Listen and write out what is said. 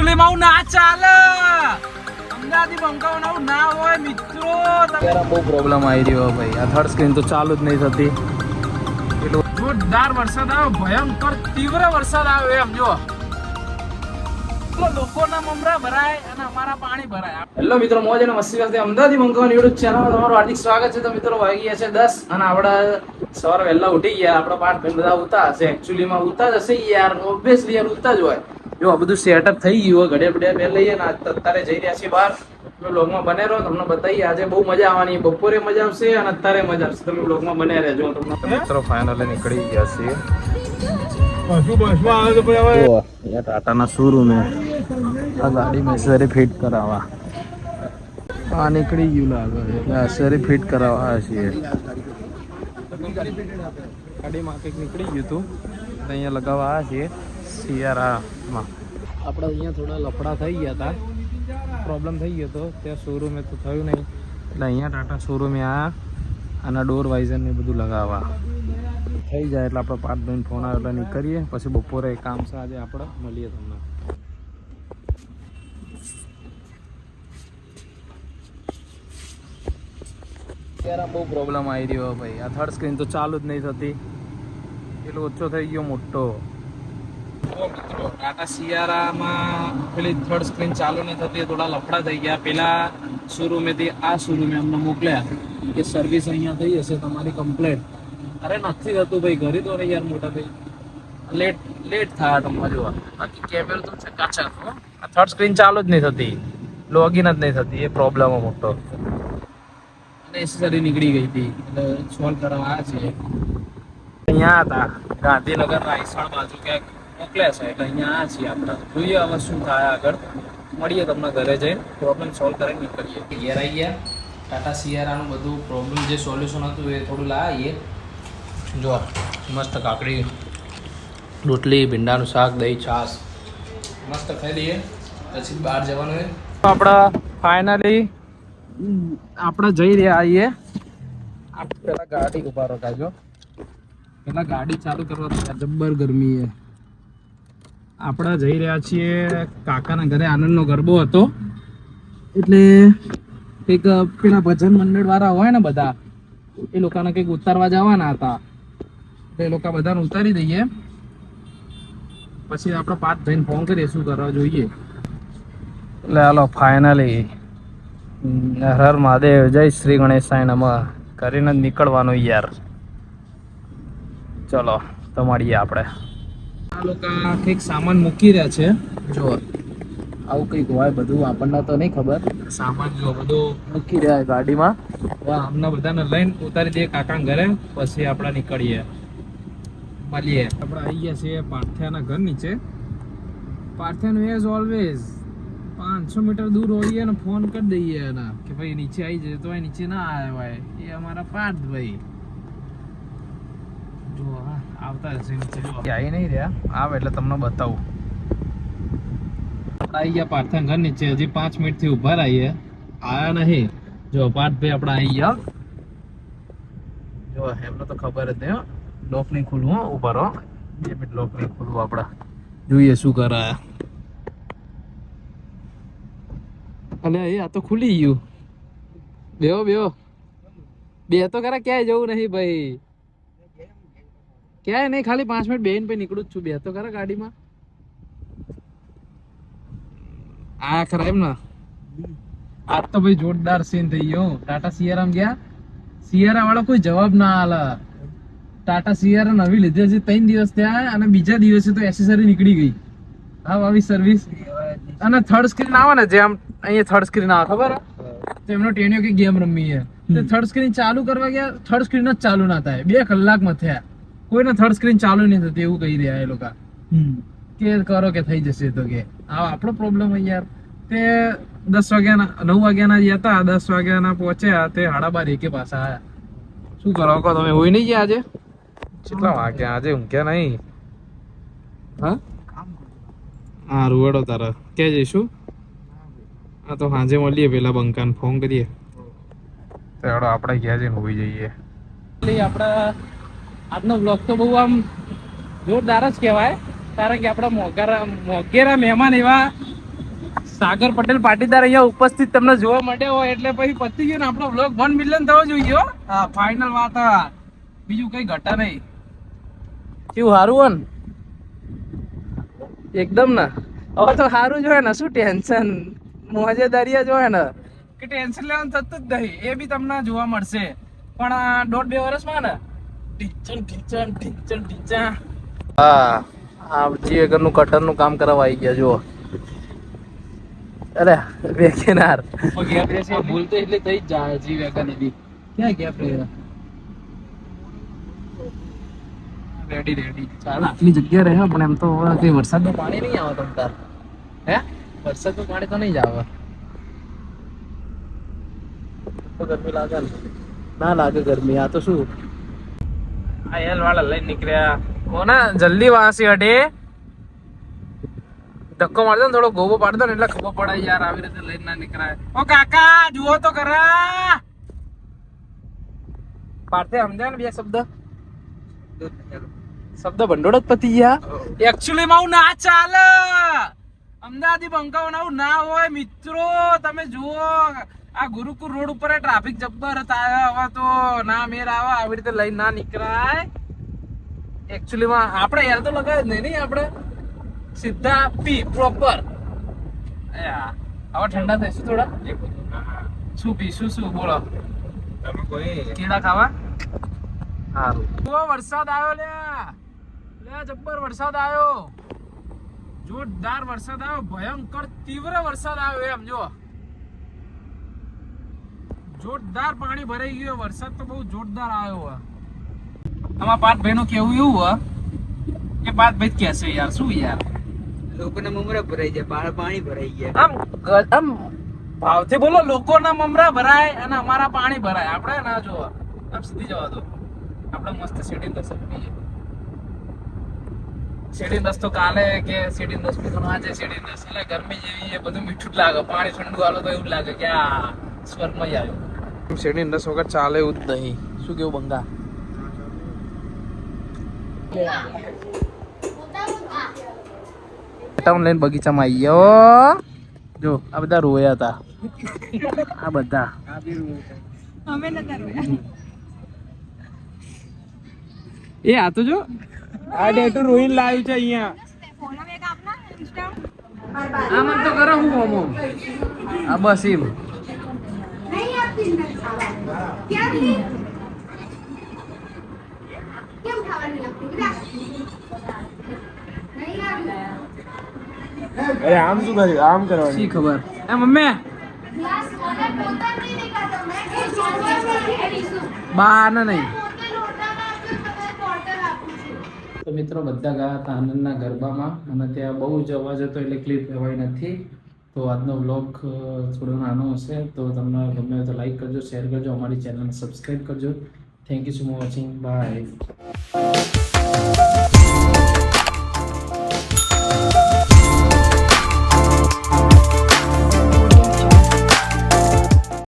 Actually માં ના ચાલે અમદાવાદી બંકાવ ના હોય મિત્રો. ત્યારે બહુ પ્રોબ્લેમ આવી રહ્યો ભાઈ. આ થર્ડ સ્ક્રીન તો ચાલુ જ નહીં થતી. એટલો જોરદાર વરસાદ આવ્યો, ભયંકર તીવ્ર વરસાદ આવ્યો એમ જો લોકોના મમરા ભરાય અને અમારા પાણી ભરાય. હેલો મિત્રો, મોજ અને મસ્તી કરતી અમદાવાદી બંકાવ યુટ્યુબ ચેનલમાં તમારું હાર્દિક સ્વાગત છે. તો મિત્રો વાગી ગયા છે 10 અને આપણે સવારે વહેલા ઉઠી ગયા. આપણા પાઠ બધા ઉતા હશે, એકચ્યુઅલીમાં ઉતા જ હશે યાર, ઓબ્વિયસલી યાર ઉતા જ હોય. જો આ બધું સેટઅપ થઈ ગયું, ઘડિયા બડિયા પહેરી લઈએ ને અત્યારે જઈ રહ્યા છીએ બહાર. તમે વ્લોગમાં બને રહો, તમને બતાવીએ આજે બહુ મજા આવવાની. બપોરે મજા આવશે અને અત્યારે મજા આવશે. તમે વ્લોગમાં બને રહેજો. તમને મિત્રો ફાઇનલી નીકળી ગયા છીએ. ટાટાના શોરૂમ આ ગાડી મેં સરે ફિટ કરાવવા આ નીકળી ગયું લાગે એટલે સરે ફિટ કરાવવા છીએ. ગાડીમાં કંઈક નીકળી ગયું હતું અહીંયા લગાવવા આવ્યા છીએ સિયારામાં. આપણે અહીંયા થોડા લફડા થઈ ગયા હતા, પ્રોબ્લેમ થઈ ગયો હતો ત્યાં શોરૂમે તો થયું નહીં એટલે અહીંયા ટાટા શોરૂમે આના ડોર વાઇઝર ને બધું લગાવવા થઈ જાય એટલે આપણે 5 દિન ફોન આવે એટલે નીકળીએ. પછી બપોરે કામ છે આજે આપણે મળીએ તમને. ત્યારે બહુ પ્રોબ્લેમ આવી રહ્યો ભાઈ. આ થર્ડ સ્ક્રીન તો ચાલુ જ નહીં થતી. એટલો ઓછો થઈ ગયો મોટો. મિત્રો ટાટા સિયારામાં પેલી થર્ડ સ્ક્રીન ચાલુ નહીં થતી, થોડા લફડા થઈ ગયા. પેલા શોરૂમેથી આ શોરૂમે અમને મોકલ્યા કે સર્વિસ અહીંયા થઈ હશે તમારી કમ્પ્લેટ. અરે નથી થતું ભાઈ, ઘરે તો યાર મોટા ભાઈ લેટ થાય ટમમાં જોવા. બાકી કેમેરો તો છે કાચા. આ થર્ડ સ્ક્રીન ચાલુ જ નહીં થતી, લોગિન જ નહીં થતી, એ પ્રોબ્લેમ મોટો. નેસેસરી નીકળી ગઈ હતી એટલે સોલ્વ કરવા આવ્યા છીએ. અહીંયા હતા ગાંધીનગર રાયસણ બાજુ ક્યાંક મોકલ્યા છે એટલે અહીંયા આવ્યા છીએ આપણે. જોઈએ હવે શું થાય આગળ. મળીએ તમને ઘરે જઈને, પ્રોબ્લેમ સોલ્વ કરીને નીકળીએ. ઘેર આવી ગયા. ટાટા સિયારાનું બધું પ્રોબ્લેમ જે સોલ્યુશન હતું એ થોડું લાવીએ. જો મસ્ત કાકડી, રોટલી, ભીંડાનું શાક, દહીં, છાશ મસ્ત ખાઈ લઈએ. પછી બહાર જવાનું હોય. આપણા ફાઇનલી આપણે જઈ રહ્યા આવીએ. પેલા ગાડી ઉભા રખાજો. પેલા ગાડી ચાલુ કરવા જબ્બર ગરમી છે. આપણે જઈ રહ્યા છીએ કાકાના ઘરે. આનંદનો ગરબો હતો એટલે કંઈક પેલા ભજન મંડળ વાળા હોય ને બધા, એ લોકોને કંઈક ઉતારવા જવાના હતા. એ લોકો બધાને ઉતારી દઈએ પછી આપણે 5 જઈને ફોન કરીએ શું કરવા જોઈએ. એટલે હાલો ફાઇનલી હર હર મહાદેવ, જય શ્રી ગણેશાય નમઃ કરીને જ નીકળવાનું યાર. ચલો તો મળીએ આપણે. આ લોકો કંઈક સામાન મૂકી રહ્યા છે. જો આવું કંઈક હોય બધું, આપણને તો નહીં ખબર. સામાન જો બધું મૂકી રહ્યા ગાડીમાં. અમને બધાને લઈને ઉતારી દઈએ કાકા ઘરે, પછી આપણે નીકળીએ. મળીએ. આપણે આવી ગયા છીએ પાર્થિયાના ઘર નીચે. પાર્થિયાનું એઝ ઓલવેઝ 500 મીટર દૂર હોઈએ ને ફોન કરી દઈએ એના કે ભાઈ નીચે આવી જાય તો નીચે ના આવ્યા હોય. એ અમારા પાર્થ ભાઈ જો આવતા હશે નીચે. આવી નહીં રહ્યા, આવે એટલે તમને બતાવું. આવી ગયા પાર્થિયાના ઘર નીચે. હજી 5 મિનિટથી ઊભા રહીએ, આવ્યા નહીં. જો પાર્થભાઈ આપણે આવી ગયા. જો એમને તો ખબર જ નહીં. લોક નહીં ખુલવું, ઉભા રહો 2 મિનિટ. લોક નહીં ખુલવું, આપણે જોઈએ શું કરાયા. અલે આ તો ખુલી ગયું. બેહો બે તો ખરા. ક્યાંય જવું નહીં ભાઈ, ક્યાંય નહીં. ખાલી 5 મિનિટ બેન પછી નીકળું જ છું. બે તો ખરા ગાડીમાં. આ ખરા એમ ને. આજ તો ભાઈ જોરદાર સીન થઈ ગયો. ટાટા સિયારામ ગયા. સિયારા વાળો કોઈ જવાબ ના આલે. ટાટા સિયારા નવી લીધી હજી 3 દિવસ થયા અને બીજા દિવસે તો એસેસરી નીકળી ગઈ. હા આવી સર્વિસ. અને થર્ડ સ્ક્રીન આવે ને, જેમ અહીંયા થર્ડ સ્ક્રીન આવે ખબર તો એમનો ટેનિયો કે ગેમ રમી છે. થર્ડ સ્ક્રીન ચાલુ કરવા ગયા, થર્ડ સ્ક્રીન જ ચાલુ ના થાય. 2 કલાકમાં થયા. કોઈને થર્ડ સ્ક્રીન ચાલુ નહીં થતી એવું કહી રહ્યા એ લોકો કે કરો કે થઈ જશે. તો કે આપણો પ્રોબ્લેમ હોય યાર. તે 10 વાગ્યાના 9 વાગ્યાના જ હતા, 10 વાગ્યાના પહોંચ્યા. તે 12:30 પાછા આવ્યા. શું કરો કહો તમે? હોય નહીં ગયા આજે? કેટલા વાગ્યા આજે? ઊંઘ્યા નહીં? હા રૂવાડો તારા ક્યાં જઈશું? હા તો સાંજે મળીએ. પેલા બંકાને ફોન કરીએ તો આપણે ક્યાં જઈને હોઈ જઈએ. આપણા આજનો બ્લોગ તો બહુ આમ જોરદાર જ કહેવાય, કારણ કે આપણા મોગેરા મહેમાન એવા સાગર પટેલ પાટીદાર અહીંયા ઉપસ્થિત તમને જોવા મળ્યા હોય એટલે પછી પતી ગયો ને આપણો બ્લોગ 1 મિલિયન થવો જોઈએ હો. હા ફાઇનલ વાત હા, બીજું કઈ ઘટા નહીં. કેવું સારું હોય ને એકદમ ને? હવે તો સારું જ હોય ને, શું ટેન્શન મોજેદારી જ હોય ને, કે ટેન્શન લેવાનું થતું જ નહીં. એ બી તમને જોવા મળશે પણ 1.5-2 વર્ષમાં ને ટીચન ટીચન ટીચન ટીચન. હા આ જી વેગનનું કટરનું કામ કરવા આવી ગયા જુઓ. અરે વેગેનાર ગેપ રહેશે ભૂલ તો એટલે થઈ જ જાય. જી વેગન એવી ક્યાં ગેપ રહે? રેડી રેડી ચાલ આટલી જગ્યા રહે પણ એમ તો કઈ વરસાદનું પાણી નહીં આવે તમ તાર. હે વરસાદનું પાણી તો નહીં જ આવે તો ગરમી લાગે ને? ના લાગે ગરમી. આ તો શું આ એલ વાળા લઈને નીકળ્યા કોના જલ્દી વાંસી અડે ધક્કો મારતો ને થોડો ગોબો પાડતો ને એટલે ખબર પડાય યાર આવી રીતે લઈને ના નીકળાય. ઓ કાકા જુઓ તો ખરા પાડતે સમજાય ને બે શબ્દ ભંડોળ જ પતી ગયા. એકચ્યુઅલી માં ના ચાલે અમદાવાદી બંકાઓ આવું ના હોય મિત્રો. તમે જુઓ આ ગુરુકુળ રોડ ઉપર ટ્રાફિક જબ્બર થાય. હવે તો ના મેર આવે આવી રીતે લઈને ના નીકળાય. એકચ્યુઅલી માં આપણે યાર તો લગાવે જ નહીં આપણે સીધા પી પ્રોપર. હવે ઠંડા થઈશું થોડા. શું પીશું શું બોલો? કેળા ખાવા? સારું. વરસાદ આવ્યો લે જબ્બર વરસાદ આવ્યો. જોરદાર વરસાદ આવ્યો. ભયંકર તીવ્ર વરસાદ આવ્યો એમ જો. જોરદાર પાણી ભરાઈ ગયું. વરસાદ તો બહુ જોરદાર આવ્યો. આમાં પાર્થભાઈ નું કેવું એવું કે પાર્થભાઈ કેસે યાર શું યાર લોકોના મમરા ભરાઈ જાય પાણી ભરાઈ ગયા. આમ ભાવથી બોલો લોકોના મમરા ભરાય અને અમારા પાણી ભરાય. આપણે ના જોવા આમ સીધી જવા દો. આપણે મસ્ત શેરડી રસ પીએ. શેરડી રસ તો કાલે કે શેરડી રસ પીધો આજે શેરડી રસ એટલે ગરમી જેવી એ બધું મીઠું જ લાગે. પાણી ઠંડુ આલો તો એવું લાગે કે આ સ્વર્ગમાં આવ્યો. શેરડી રસ વગર ચાલે એવું જ નહીં. શું કેવું બંગા? ટાઉન લઈને બગીચામાં આવી ગયો. જો આ બધા રોયા હતા. આ બધા અમે નતા રોયા. એ આ તો જો આ ડેટુ રોઈન લાવ્યું છે અહીંયા. આ મન તો કરો હું ઓમો આ બસ એમ અરે આમ શું કર્યું? આમ કરવાનું શી ખબર. એ મમ્મી બા ના નહીં. તો મિત્રો બધા ગયા હતા આનંદના ગરબામાં અને ત્યાં બહુ જ અવાજ હતો એટલે ક્લિપ લેવાય નથી. તો આજનો વ્લોગ થોડો નાનો હશે તો તમને ગમે તો લાઈક કરજો, શેર કરજો, અમારી ચેનલને સબસ્ક્રાઈબ કરજો. Thank you so much watching. By.